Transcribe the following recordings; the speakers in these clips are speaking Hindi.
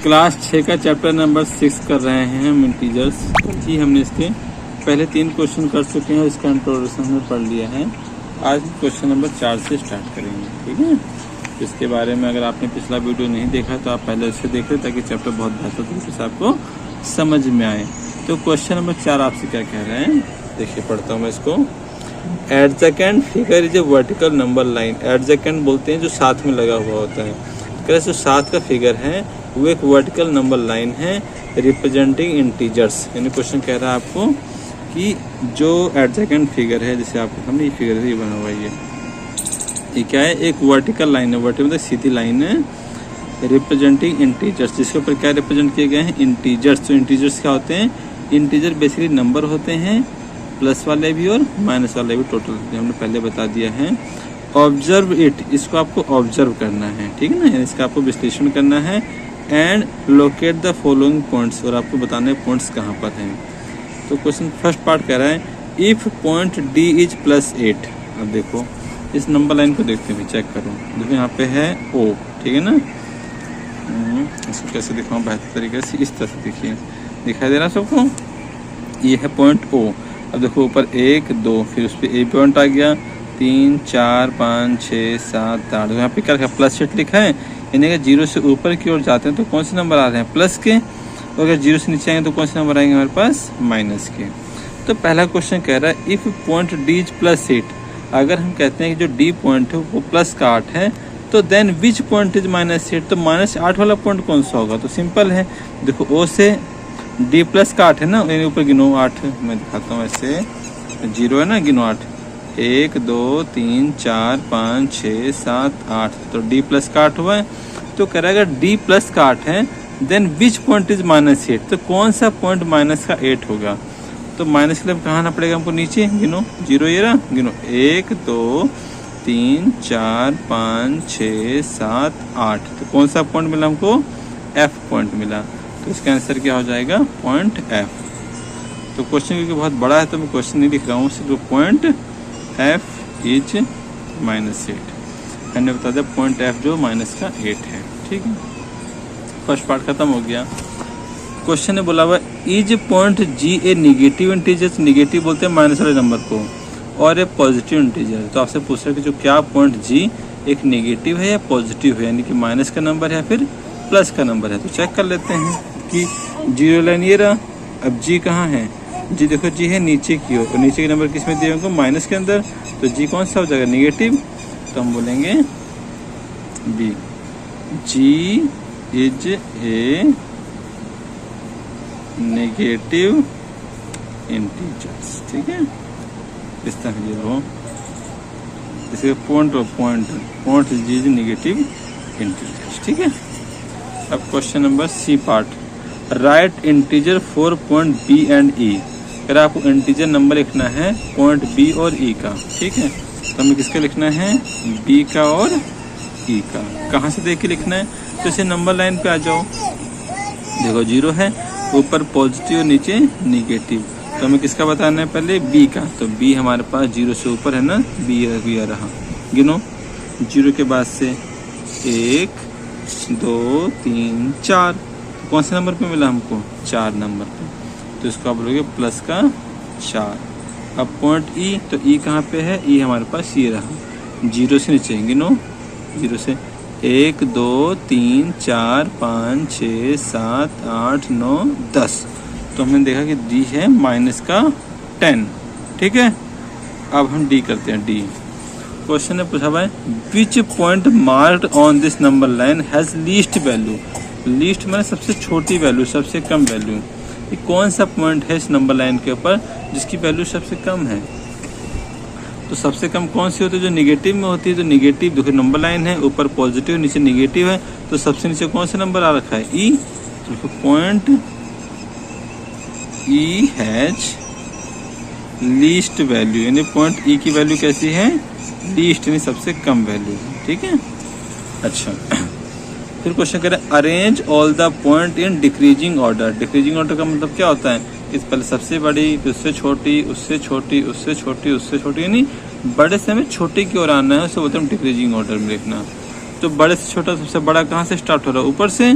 क्लास 6 का चैप्टर नंबर 6 कर रहे हैं हम इंटीजर्स जी। हमने इसके पहले 3 क्वेश्चन कर चुके हैं और इसका इंट्रोडक्शन हमने पढ़ लिया है। आज क्वेश्चन नंबर 4 से स्टार्ट करेंगे, ठीक है। इसके बारे में अगर आपने पिछला वीडियो नहीं देखा तो आप पहले उससे देख लें ताकि चैप्टर बहुत बेहतर तरीके से आपको समझ में आए। तो क्वेश्चन नंबर 4 आपसे क्या कह रहे हैं, देखिए पढ़ता हूँ मैं इसको। Adjacent figure is a vertical number line. Adjacent बोलते हैं जो साथ में लगा हुआ होता है। कैसे जो साथ का फिगर है वो एक वर्टिकल नंबर लाइन है रिप्रेजेंटिंग इंटीजर्स। यानी क्वेश्चन कह रहा है आपको कि जो एडजेकेंट फिगर है, जैसे आपके सामने ये फिगर है, ये बना हुआ है, ये क्या है, एक वर्टिकल लाइन है। वर्टिकल मतलब सीधी लाइन है रिप्रेजेंटिंग इंटीजर्स, जिसके ऊपर क्या रिप्रेजेंट किए गए हैं, इंटीजर्स। तो इंटीजर्स क्या होते हैं, इंटीजर बेसिकली नंबर होते हैं, प्लस वाले भी और माइनस वाले भी, टोटल हमने पहले बता दिया है। ऑब्जर्व इट, इसको आपको ऑब्जर्व करना है, ठीक है ना, इसका आपको विश्लेषण करना है। And locate the following points, और आपको बताने पॉइंट्स कहाँ पर हैं। तो क्वेश्चन फर्स्ट पार्ट कह रहा है इफ पॉइंट डी इज +8। अब देखो इस नंबर लाइन को देखते हैं, चेक करो। देखो यहाँ पे है O, ठीक है ना। इसको कैसे दिखाऊँ बेहतर तरीके से, इस तरह से देखिए, दिखाई दे रहा सबको, ये है पॉइंट O। अब देखो ऊपर 1 2, फिर उस पर A पॉइंट आ गया, 3 4 5 6 7 8। यहाँ पे क्या रखा, +8 लिखा है, यानी कि 0 से ऊपर की ओर जाते हैं तो कौन से नंबर आ रहे हैं, प्लस के, और अगर 0 से नीचे आएंगे तो कौन से नंबर आएंगे हमारे पास, माइनस के। तो पहला क्वेश्चन कह रहा है इफ पॉइंट डी इज +8। अगर हम कहते हैं कि जो डी पॉइंट है वो +8 है, तो देन विच पॉइंट इज -8। तो -8 वाला पॉइंट कौन सा होगा, तो सिंपल है, देखो O से D +8 है ना, यानी ऊपर गिनो 8, मैं दिखाता हूँ ऐसे, 0 है ना, गिनो 8, 1 2 3 4 5 6 7 8, तो D +8 हुआ है। तो कह रहा है अगर D +8 है देन विच पॉइंट इज -8, तो कौन सा पॉइंट -8 होगा। तो माइनस के लिए कहाँ आना पड़ेगा हमको, नीचे गिनो, 0 ये रहा, गिनो 1 2 3 4 5 6 7 8। तो कौन सा पॉइंट मिला हमको, F पॉइंट मिला। तो इसका आंसर क्या हो जाएगा, पॉइंट F। तो क्वेश्चन क्योंकि बहुत बड़ा है तो मैं क्वेश्चन नहीं लिख रहा हूँ, सिर्फ पॉइंट F इज -8। मैंने बता दिया पॉइंट F जो -8 है, ठीक है। फर्स्ट पार्ट खत्म हो गया। क्वेश्चन ने बोला हुआ is point G A negative integer. Negative बोलते हैं माइनस वाले नंबर को, और ए पॉजिटिव इंटीजर। तो आपसे पूछ रहे कि जो क्या पॉइंट G एक निगेटिव है या पॉजिटिव है, यानी कि माइनस का नंबर है फिर प्लस का नंबर है। तो चेक कर लेते हैं कि 0 लाइन ये रहा। अब G कहाँ है, G देखो G है नीचे की ओर, और नीचे के नंबर किस में दिए होंगे, माइनस के अंदर। तो G कौन सा हो जाएगा, निगेटिव। तो हम बोलेंगे B, G is a negative integers, ठीक है। इस तरह ये लो, इसे point G is negative integers, ठीक है। अब question number C part, right integer for point B and E। अगर आपको इंटीजर नंबर लिखना है पॉइंट B और E का, ठीक है। तो हमें किसका लिखना है, B का और E का। कहाँ से देख के लिखना है, तो इसे नंबर लाइन पे आ जाओ। देखो 0 है, ऊपर पॉजिटिव और नीचे निगेटिव। तो हमें किसका बताना है, पहले B का। तो B हमारे पास 0 से ऊपर है ना, B आ रहा, गिनो 0 के बाद से 1 2 3 4। तो कौन से नंबर पे मिला हमको, 4 नंबर पे। तो इसको आप बोलोगे प्लस का 4। अब पॉइंट E, तो E कहाँ पे है, E हमारे पास ये रहा, 0 से नीचे गिनो, 0 से 1 2 3 4 5 6 7 8 9 10। तो हमने देखा कि D है -10, ठीक है। अब हम D करते हैं, D। क्वेश्चन ने पूछा भाई which point marked on this number line has least value. Least मैंने सबसे छोटी वैल्यू, सबसे कम वैल्यू। ये कौन सा पॉइंट है इस नंबर लाइन के ऊपर जिसकी वैल्यू सबसे कम है। तो सबसे कम कौन सी होती है, जो निगेटिव में होती है। तो निगेटिव देखो नंबर लाइन है, ऊपर पॉजिटिव नीचे निगेटिव है, तो सबसे नीचे कौन सा नंबर आ रखा है, E। तो point E has least value, यानी पॉइंट E की वैल्यू कैसी है, लीस्ट, यानी सबसे कम वैल्यू, ठीक है। अच्छा, फिर क्वेश्चन करें arrange all the point in decreasing order. Decreasing order का मतलब क्या होता है, इस पहले सबसे बड़ी, फिर उससे छोटी, उससे छोटी, उससे छोटी, उससे छोटी, यानी बड़े से हमें छोटे की ओर आना है, उसे बोलते हैं डिक्रीजिंग ऑर्डर में लिखना। तो बड़े से छोटा सबसे बड़ा कहाँ से स्टार्ट हो रहा है, ऊपर से,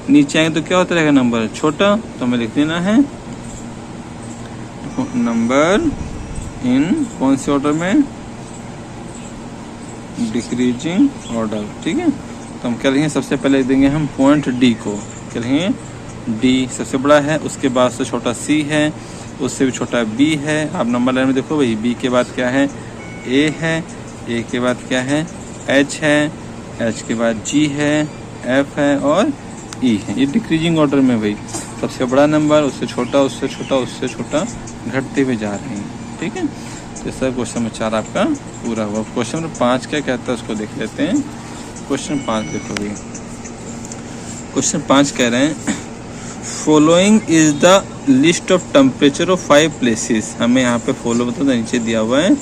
नीचे आएंगे तो क्या होता रहेगा नंबर छोटा, तो हमें लिख देना है नंबर इन कौन से ऑर्डर में, डिक्रीजिंग ऑर्डर। ठीक है, तो हम क्या लिखेंगे, सबसे पहले लिख देंगे हम पॉइंट डी को, क्या लिखेंगे डी सबसे बड़ा है, उसके बाद से छोटा सी है, उससे भी छोटा बी है। आप नंबर लाइन में देखो भाई, बी के बाद क्या है ए है, ए के बाद क्या है एच है, एच के बाद जी है, एफ है और ई है। ये डिक्रीजिंग ऑर्डर में भाई सबसे बड़ा नंबर, उससे छोटा, उससे छोटा, उससे छोटा घटते हुए जा रहे हैं। ठीक है, तो सर क्वेश्चन नंबर 4 आपका पूरा हुआ। क्वेश्चन नंबर 5 क्या कहता है उसको देख लेते हैं। क्वेश्चन 5 देखो भाई, क्वेश्चन 5 कह रहे हैं following is the list of temperature of 5 places. हमें यहाँ पे फॉलो मतलब नीचे दिया हुआ है,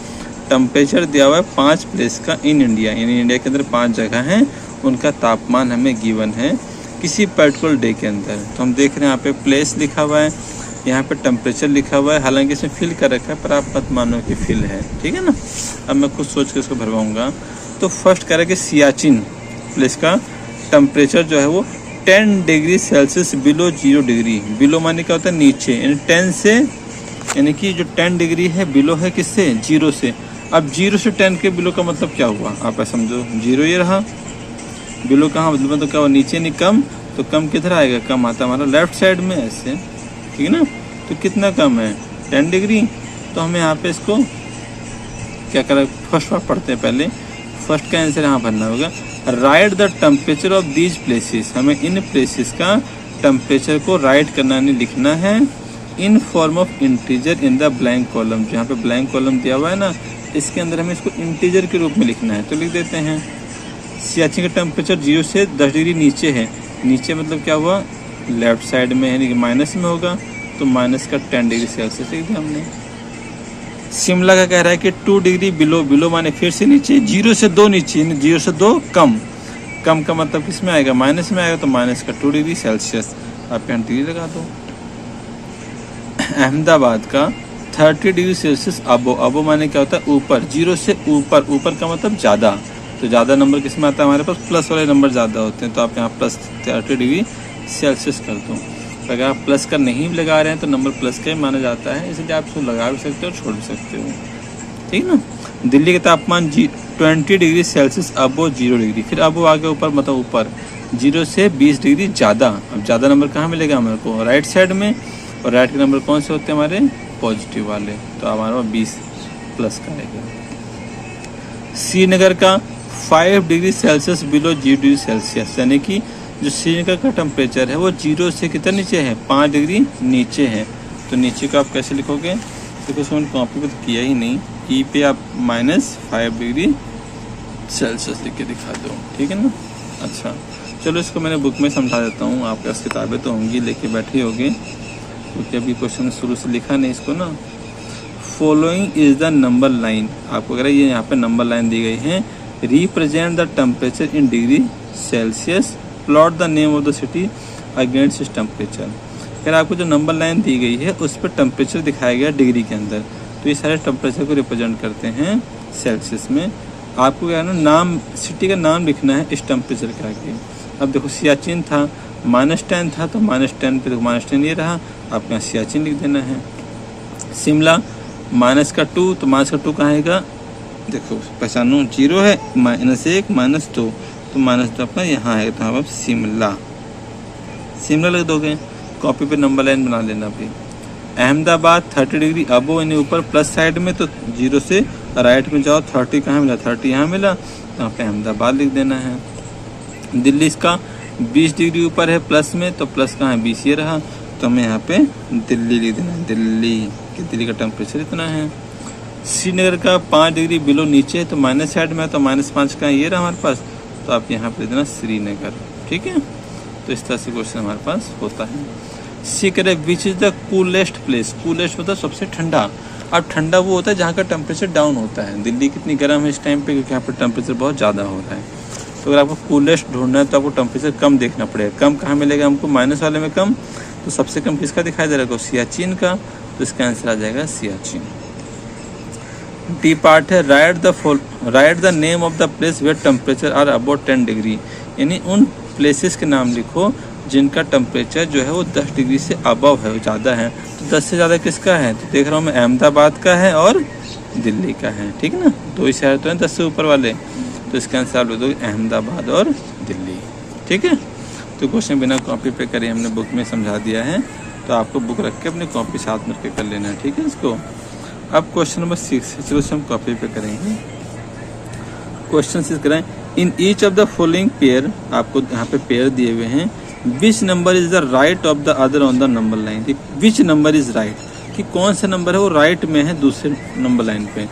टेम्परेचर दिया हुआ है 5 प्लेस का इन इंडिया, यानी इंडिया के अंदर 5 जगह हैं, उनका तापमान हमें गिवन है किसी पर्टिकुलर डे के अंदर। तो हम देख रहे हैं यहाँ पे प्लेस लिखा हुआ है, यहाँ पे टेम्परेचर लिखा हुआ है, हालांकि इसमें फिल कर रखा है पर आप मत मानो कि फिल है। ठीक है ना, अब मैं खुद सोच के इसको भरवाऊँगा। तो फर्स्ट कह रहा है कि सियाचिन प्लेस का टेम्परेचर जो है वो 10 degree Celsius below 0 degree. Below माने क्या होता है नीचे, यानी 10 से, यानी कि जो 10 डिग्री है बिलो है किससे, 0 से। अब 0 से 10 के बिलो का मतलब क्या हुआ, आप ऐसा समझो 0 ये रहा, बिलो कहाँ मतलब तो क्या हुआ नीचे नहीं कम, तो कम किधर आएगा, कम आता हमारा लेफ्ट साइड में ऐसे। ठीक है ना, तो कितना कम है 10 डिग्री। तो हमें यहाँ पे इसको क्या करें, फर्स्ट बार पढ़ते हैं पहले, फर्स्ट का आंसर यहाँ भरना होगा right the temperature of these places. हमें इन प्लेसेस का टेम्परेचर को राइट करना नहीं लिखना है in form of integer in the blank column. जहाँ पे ब्लैंक कॉलम दिया हुआ है ना, इसके अंदर हमें इसको इंटीजर के रूप में लिखना है। तो लिख देते हैं सियाचिन का टेम्परेचर 0 से 10 डिग्री नीचे है, नीचे मतलब क्या हुआ लेफ्ट साइड में, यानी कि माइनस में होगा, तो माइनस का 10 डिग्री सेल्सियस लिख दिया हमने। शिमला का कह रहा है कि 2 डिग्री बिलो, बिलो माने फिर से नीचे, 0 से 2 नीचे, 0 से 2 कम, कम का मतलब किस में आएगा माइनस में आएगा, तो माइनस का 2 डिग्री सेल्सियस, आप यहाँ डिग्री लगा दो। अहमदाबाद का 30 डिग्री सेल्सियस अबो, अबो माने क्या होता है ऊपर, 0 से ऊपर, ऊपर का मतलब ज़्यादा, तो ज़्यादा नंबर किस में आता है हमारे पास, प्लस वाले नंबर ज़्यादा होते हैं, तो आप यहाँ प्लस 30 डिग्री सेल्सियस कर दो। अगर आप प्लस का नहीं भी लगा रहे हैं तो नंबर प्लस का ही माना जाता है, इसलिए आप इसको लगा भी सकते हो और छोड़ भी सकते हो। ठीक है ना। दिल्ली का तापमान 20 डिग्री सेल्सियस अबो 0 डिग्री, फिर अबो आगे ऊपर मतलब ऊपर 0 से 20 डिग्री ज़्यादा। अब ज़्यादा नंबर कहाँ मिलेगा हमारे को, राइट साइड में, और राइट के नंबर कौन से होते हैं हमारे पॉजिटिव वाले, तो हमारे पास 20 प्लस का आएगा। श्रीनगर का 5 degree Celsius below 0 degree Celsius, यानी कि जो श्रीनगर का टेम्परेचर है वो 0 से कितना नीचे है, 5 डिग्री नीचे है। तो नीचे को आप कैसे लिखोगे, देखो इसको मैंने कॉपी पर तो किया ही नहीं, ई पे आप -5 डिग्री सेल्सियस लिख के दिखा दो। ठीक है ना। अच्छा चलो इसको मैंने बुक में समझा देता हूँ, आपके पास किताबें तो होंगी, लेके बैठे होगे, क्योंकि अभी क्वेश्चन शुरू से लिखा नहीं इसको ना। Following is the number line, आपको अगर ये यहाँ पे नंबर लाइन दी गई है, represent the temperature in degree Celsius, plot the name of the city against इस टेम्परेचर। अगर आपको जो नंबर लाइन दी गई है उस पर टेम्परेचर दिखाया गया डिग्री के अंदर, तो ये सारे टेम्परेचर को रिप्रेजेंट करते हैं सेल्सियस में। आपको क्या है ना, नाम सिटी का नाम लिखना है इस टेम्परेचर के आगे। अब देखो सियाचिन था -10 था, तो -10 पे देखो -10 ये रहा, आपको यहाँ सियाचिन लिख देना है। शिमला -2, तो -2 कहाँ आएगा, देखो पहचानो 0 है, -1 -2, तो -2 आपका यहाँ है, तो आप शिमला शिमला लिख दोगे। कॉपी पे नंबर लाइन बना लेना भाई। अहमदाबाद 30 डिग्री अबो, यानी ऊपर प्लस साइड में, तो 0 से राइट में जाओ, 30 कहाँ मिला, 30 यहाँ मिला, तो यहाँ पे अहमदाबाद लिख देना है। दिल्ली इसका 20 डिग्री ऊपर है प्लस में, तो प्लस कहाँ है 20 ये रहा, तो हमें यहाँ पे दिल्ली लिख देना है, दिल्ली कि दिल्ली का टेम्परेचर इतना है। श्रीनगर का 5 डिग्री बिलो नीचे है, तो माइनस साइड में है, तो -5 का ये रहा हमारे पास, तो आप यहाँ पे लिख देना श्रीनगर। ठीक है, तो इस तरह से क्वेश्चन हमारे पास होता है। सी करे which is the coolest place, coolest मतलब सबसे ठंडा। अब ठंडा वो होता है जहाँ का टेम्परेचर डाउन होता है। दिल्ली कितनी गर्म है इस टाइम पे, क्योंकि यहाँ पर टेम्परेचर बहुत ज़्यादा हो रहा है। तो अगर आपको कूलेस्ट ढूंढना है तो आपको टेम्परेचर कम देखना पड़ेगा। कम कहाँ मिलेगा हमको, माइनस वाले में कम, तो सबसे कम किसका दिखाई दे रहा है, सियाचिन का, तो इसका आंसर आ जाएगा सियाचिन। डी पार्ट है write the name of the place where temperature are about 10 degree, यानी उन प्लेसेस के नाम लिखो जिनका टेम्परेचर जो है वो 10 डिग्री से अबव है, ज़्यादा है। तो 10 से ज़्यादा किसका है? तो देख रहा हूँ मैं अहमदाबाद का है और दिल्ली का है, ठीक है ना। 2 ही शहर तो हैं 10 से ऊपर वाले, तो इसका आंसर आप लोग अहमदाबाद और दिल्ली, ठीक है। तो क्वेश्चन बिना कॉपी पे करिए, हमने बुक में समझा दिया है, तो आपको बुक रख के अपनी कॉपी साथ में रख के कर लेना है, ठीक है इसको। अब क्वेश्चन नंबर 6 है, चलो इसे हम कॉपी पे करेंगे। क्वेश्चन 6 करें, in each of the following pair, आपको यहाँ पे पेयर दिए हुए हैं, which number is the right of the other on the number line. Which number is right, कि कौन सा नंबर है वो राइट में है दूसरे नंबर लाइन पे।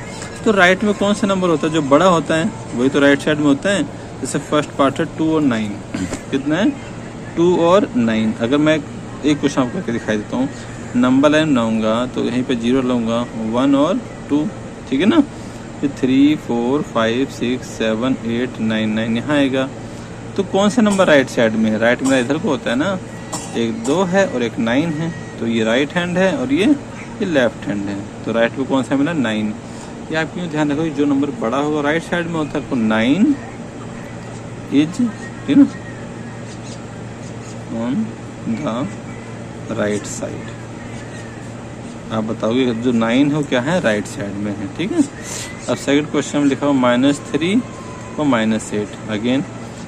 तो राइट में कौन सा नंबर होता है? जो बड़ा होता है वही तो राइट साइड में होता है। जैसे फर्स्ट पार्ट है 2 और 9, कितना है? 2 और 9। अगर मैं एक क्वेश्चन आपको करके दिखाई देता हूँ, नंबर लाइन लाऊंगा तो यहीं पे 0 लाऊंगा, 1 और 2, ठीक है ना। फिर 3 4 5 6 7 8 9 9 यहाँ आएगा। तो कौन सा नंबर राइट साइड में है? राइट में इधर को होता है ना, एक 2 है और एक 9 है, तो ये राइट हैंड है और ये लेफ्ट हैंड है। तो राइट में कौन सा मिला? 9। ये आप क्यों ध्यान रखो, जो नंबर बड़ा होगा राइट साइड में होता है, तो 9 is on the right side. आप बताओगे जो 9 हो क्या है? राइट साइड में है, ठीक है। अब सेकंड क्वेश्चन में लिखा हुआ -3 और -8। अगेन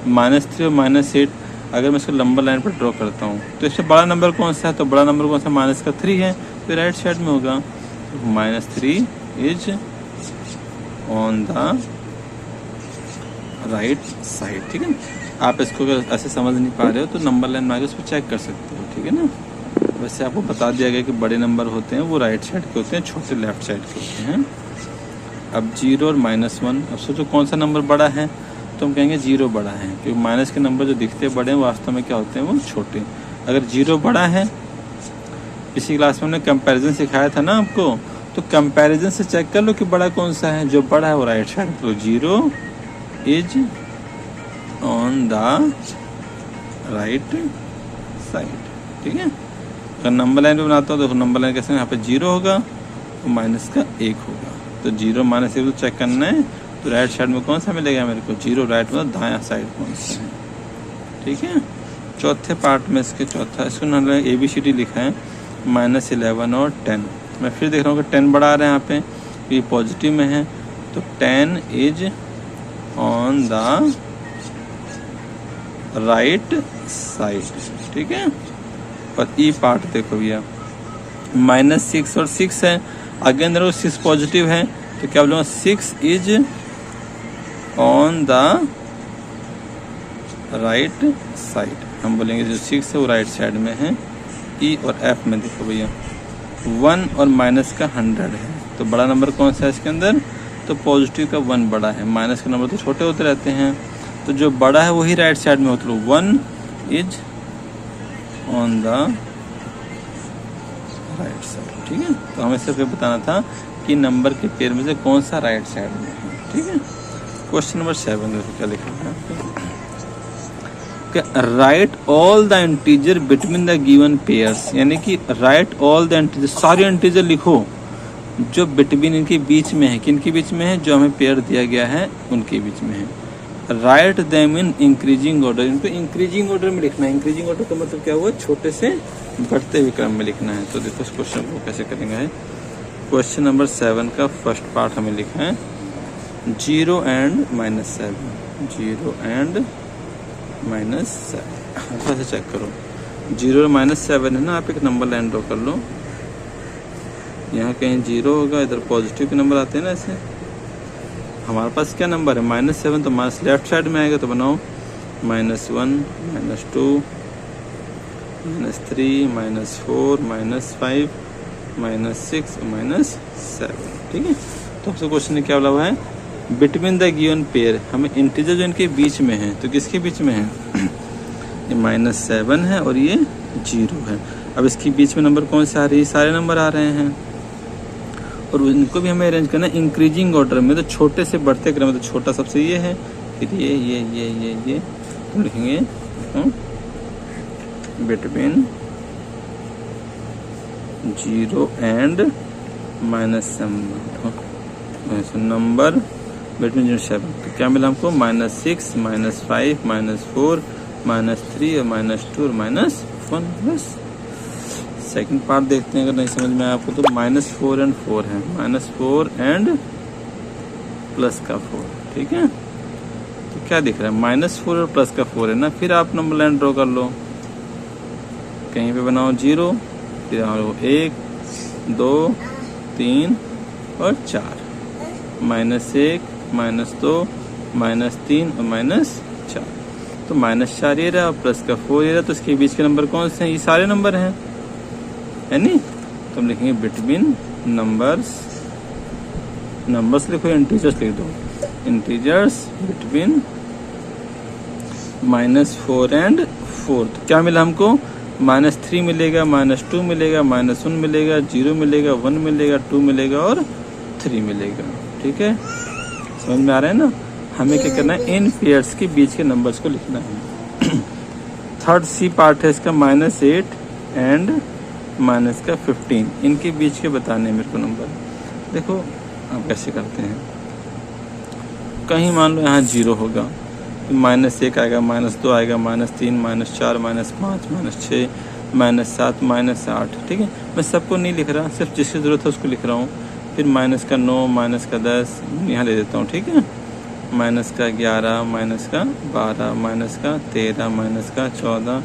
-3 और -8, अगर मैं इसको लंबा लाइन पर ड्रॉ करता हूँ तो इससे बड़ा नंबर कौन सा है? तो बड़ा नंबर कौन सा? -3 है, तो राइट साइड में होगा। -3 is on the right side, ठीक है। आप इसको अगर ऐसे समझ नहीं पा रहे हो तो नंबर लाइन में आगे उसको चेक कर सकते हो, ठीक है ना। वैसे आपको बता दिया गया कि बड़े नंबर होते हैं वो राइट साइड के होते हैं, छोटे लेफ्ट साइड के होते हैं। अब 0 और -1, अब सोचो कौन सा नंबर बड़ा है? तो हम कहेंगे 0 बड़ा है, क्योंकि माइनस के नंबर जो दिखते हैं बड़े हैं वास्तव में क्या होते हैं? वो छोटे। अगर 0 बड़ा है, पिछली क्लास में हमने कंपैरिजन सिखाया था ना आपको, तो कंपैरिजन से चेक कर लो कि बड़ा कौन सा है। जो बड़ा है वो राइट साइड, तो 0 is on the right side, ठीक है। अगर नंबर लाइन पे बनाता हूँ तो नंबर लाइन कैसे? यहाँ पे 0 होगा तो माइनस का 1 होगा, तो 0 -1 तो चेक करना है। तो राइट साइड में कौन सा मिलेगा मेरे को? 0। राइट में दायां साइड कौन सा है, ठीक है। चौथे पार्ट में इसके चौथा, इसको ना ABCD लिखा है, -11 और 10। मैं फिर देख रहा हूँ कि 10 बड़ा आ रहा है यहाँ पे, ये पॉजिटिव में है, तो 10 is on the right side, ठीक है। और ई पार्ट देखो भैया, -6 और 6 है, अगेन देखो 6 पॉजिटिव है, तो क्या बोलूँगा? 6 is on the right side. हम बोलेंगे जो 6 है वो राइट साइड में है। ई और एफ में देखो भैया 1 और माइनस का 100 है, तो बड़ा नंबर कौन सा है इसके अंदर? तो पॉजिटिव का 1 बड़ा है, माइनस के नंबर तो छोटे होते रहते हैं, तो जो बड़ा है वही राइट साइड में होता है। 1 is on the right side, ठीक है। तो हमें सिर्फ ये बताना था कि नंबर के पेयर में से कौन सा राइट साइड में है, ठीक है। क्वेश्चन नंबर 7 देखो क्या लिखा है, right all the integer between the given pairs, यानी कि राइट ऑल द इंटीजर, सारे इंटीजर लिखो जो बिटवीन इनके बीच में है। किनके बीच में है? जो हमें पेयर दिया गया है उनके बीच में है। Write them in increasing order, इनको इंक्रीजिंग ऑर्डर में लिखना है। इंक्रीजिंग ऑर्डर का मतलब क्या हुआ? छोटे से बढ़ते हुए क्रम में लिखना है। तो देखो इस क्वेश्चन को कैसे करेंगे। क्वेश्चन नंबर 7 का फर्स्ट पार्ट हमें लिखा है 0 एंड -7, 0 एंड -7। अच्छा से चेक करो, 0 और -7 है ना, आप एक नंबर लाइन ड्रॉ कर लो। यहाँ कहीं 0 होगा, इधर पॉजिटिव के नंबर आते हैं ना ऐसे। हमारे पास क्या नंबर है? -7, तो माइनस लेफ्ट साइड में आएगा, तो बनाओ -1 -2 -3 -4 -5 -6 -7, ठीक है। तो आपसे क्वेश्चन ने क्या बोला हुआ है? बिटवीन द गिवन पेयर, हमें इंटीजर जो इनके बीच में है, तो किसके बीच में है? ये -7 है और ये 0 है। अब इसके बीच में नंबर कौन से आ रहे हैं? सारे नंबर आ रहे हैं, और इनको भी हमें अरेंज करना है इंक्रीजिंग ऑर्डर में, तो छोटे से बढ़ते क्रम में। तो छोटा सबसे ये है, फिर ये तो लिखेंगे बिटवीन 0 एंड -7 नंबर बिटवीन 0 7, तो क्या मिला हमको? -6 -5 -4 -3 और -2 और -1 बस। सेकंड पार्ट देखते हैं, अगर नहीं समझ में आया आपको तो -4 एंड 4 है, -4 एंड प्लस का 4, ठीक है। तो क्या दिख रहा है, -4 और प्लस का 4 है ना। फिर आप नंबर लाइन ड्रॉ कर लो, कहीं पे बनाओ 0, फिर आओ 1 2 3 और 4, -1 -2 -3 और -4। तो -4 ये रहा, प्लस का 4 ये रहा, तो इसके बीच के नंबर कौन से हैं, ये सारे नंबर हैं, है नी। तो हम लिखेंगे बिटवीन नंबर्स, नंबर्स लिखो, इंटीजर्स लिख दो, इंटीजर्स बिटवीन -4 एंड 4। तो क्या मिला हमको, -3 मिलेगा, -2 मिलेगा, -1 मिलेगा, 0 मिलेगा, 1 मिलेगा, 2 मिलेगा और 3 मिलेगा, ठीक है। समझ में आ रहा है ना। हमें क्या करना है, इन पेयर्स के बीच के नंबर्स को लिखना है। थर्ड सी पार्ट है इसका, -8 एंड -15, इनके बीच के बताने मेरे को नंबर। देखो आप कैसे करते हैं, कहीं मान लो यहाँ 0 होगा, तो -1 आएगा, -2 आएगा, -3 -4 -5 -6 -7 -8, ठीक है। मैं सबको नहीं लिख रहा, सिर्फ जिसकी ज़रूरत है उसको लिख रहा हूँ। फिर -9 -10 यहाँ ले देता हूँ, ठीक है। -11 -12 -13 -14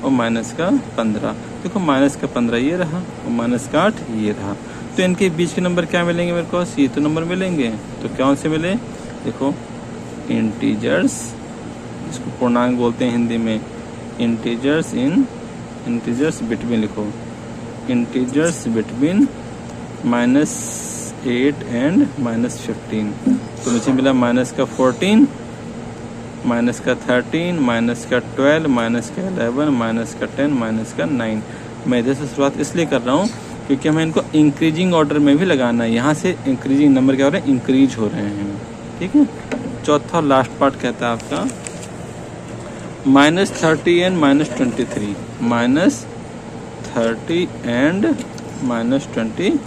और -15। देखो -15 ये रहा और -8 ये रहा। तो इनके बीच के नंबर क्या मिलेंगे मेरे को, ये तो नंबर मिलेंगे। तो कौन से मिले, देखो इंटीजर्स, इसको पूर्णांक बोलते हैं हिंदी में, इंटीजर्स इन, इंटीजर्स बिटवीन लिखो, इंटीजर्स बिटवीन -8 एंड -15। तो मुझे मिला -14 -13 -12 -11 -10 -9। मैं इधर से शुरुआत इसलिए कर रहा हूँ क्योंकि हमें इनको इंक्रीजिंग ऑर्डर में भी लगाना है। यहाँ से इंक्रीजिंग नंबर क्या हो रहे हैं, इंक्रीज हो रहे हैं, ठीक है। चौथा और लास्ट पार्ट कहता है आपका -30 एंड -23, -30 एंड -23,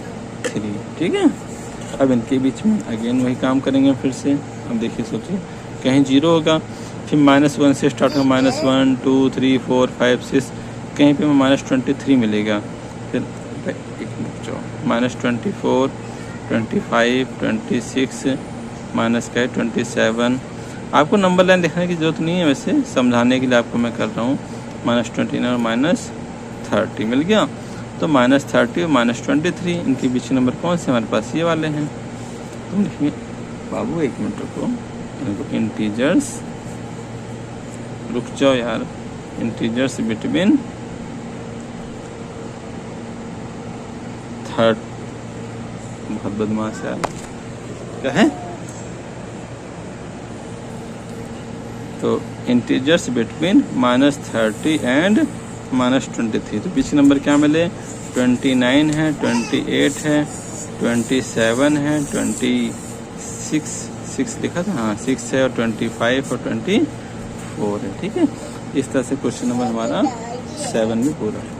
ठीक है। अब इनके बीच में अगेन वही काम करेंगे फिर से। अब देखिए सोचिए, कहीं 0 होगा, फिर -1 से स्टार्ट होगा, -1 2 3 4 5 6, कहीं पे -23 मिलेगा। फिर -24 25 26 -27। आपको नंबर लाइन लिखने की ज़रूरत नहीं है, वैसे समझाने के लिए आपको मैं कर रहा हूँ। -29 और -30 मिल गया। तो -30 और -23, इनके बीच नंबर कौन से हमारे पास, ये वाले हैं। तो लिखिए बाबू, 1 मिनट रुको, इंटीजर्स, रुक जाओ यार, इंटीजर्स बिटवीन थर्ड, बहुत बदमाश यार, क्या है। तो इंटीजर्स बिटवीन -30 एंड -23। तो बीच नंबर क्या मिले, 29 है, 28 है, 27 है, 26 लिखा था, हाँ 6 है, और 25 और 24 है, ठीक है। इस तरह से क्वेश्चन नंबर हमारा 7 भी पूरा है।